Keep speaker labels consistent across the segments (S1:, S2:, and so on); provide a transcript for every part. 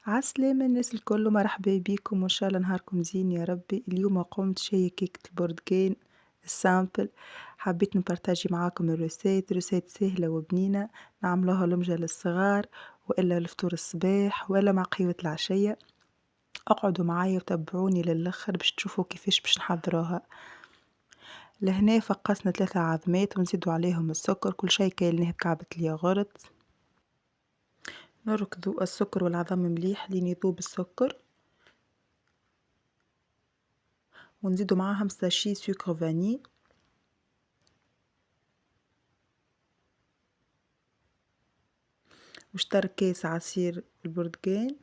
S1: عسلامة الناس الكل، مرحبا بيكم وإن شاء الله نهاركم زين يا ربي. اليوم قمت شاية كيكة البرتقال السامبل. حبيت نبارطاجي معاكم روسات سهلة وبنينة، نعملوها لمجة للصغار وإلا لفطور الصباح ولا مع قهوة العشية. اقعدوا معايا وتبعوني للآخر باش تشوفوا كيفاش باش نحضروها. لهنا فقسنا 3 عظمات ونزيدوا عليهم السكر، كل شي كايلناه بكعبة الياغورت. نركضوا السكر والعظم مليح لين يذوب السكر، ونزيدوا معاهم ساشي سكر فاني، وشطر كاس عصير البرتقال،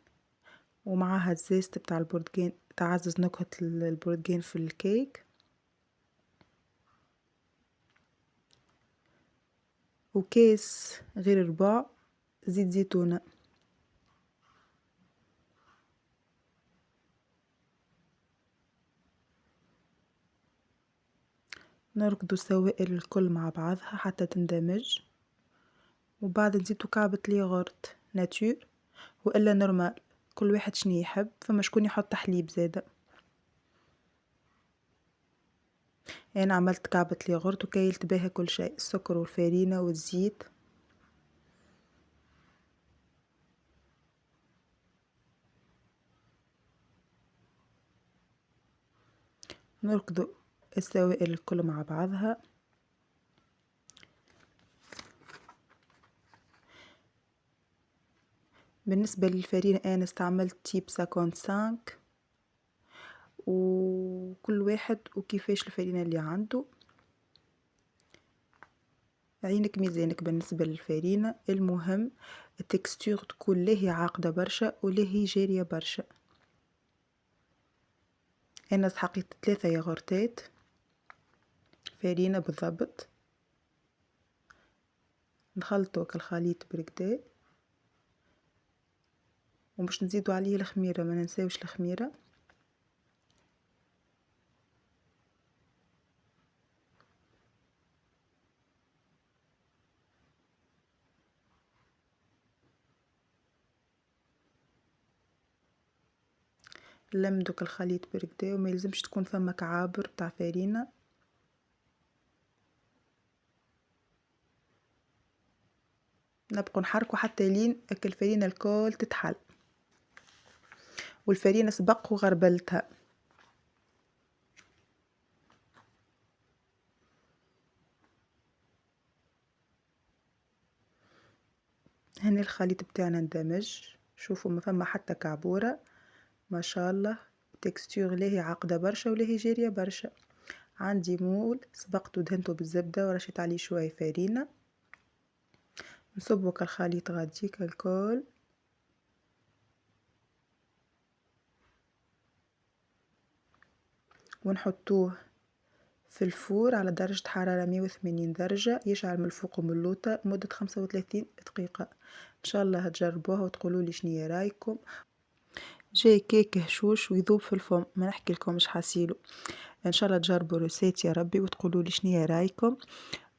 S1: ومعاها الزيست بتاع البرتقال تعزز نكهة البرتقال في الكيك، وكاس غير ربع زيت زيتونة. نركضوا السوائل الكل مع بعضها حتى تندمج، وبعد نزيدوا كعبة الياغورت ناتور والا نورمال، كل واحد شنو يحب، فما شكون يحط حليب زاده. انا عملت كعبة الياغورت وكيلت بها كل شيء، السكر والفارينة والزيت. نركضوا السوائل الكل مع بعضها. بالنسبة للفرينة أنا استعملت تيب 55، وكل واحد وكيفاش الفرينة اللي عنده، عينك ميزانك. بالنسبة للفرينة المهم التكستور تكون لا هي عاقدة برشا ولا هي جارية برشا. أنا سحقيت 3 ياغورتات فرينة بالضبط، نخلطو الخليط بركدا، ومش نزيدو عليه الخميرة، ما ننساوش الخميرة. نلمدو الخليط بركدا وما يلزمش تكون فما كعابر بتاع فرينة. نبقى نحركو حتى لين الفرينة الكل تتحل، والفرينة سبق وغربلتها. هنا الخليط بتاعنا اندمج، شوفوا ما فما حتى كعبورة، ما شاء الله. تكستور لا هي عقدة برشا ولا هي جارية برشا. عندي مول سبقته ودهنته بالزبدة ورشيت عليه شوية فرينة، نصبو كالخليط غاديك الكل، ونحطوه في الفور على درجة حرارة 180 درجة، يشعل من الفوق ومن اللوطة لمدة 35 دقيقة. ان شاء الله تجربوها وتقولوا لي شنية رايكم. جاي كيك هشوش ويذوب في الفم، ما نحكي لكم مش حاسيلو. ان شاء الله تجربوا روسيت يا ربي وتقولوا لي شنية رايكم،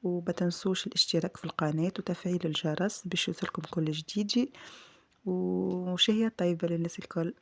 S1: ومتنسوش الاشتراك في القناة وتفعيل الجرس باش يوصلكم كل جديد. وشهية طيبة للناس الكل.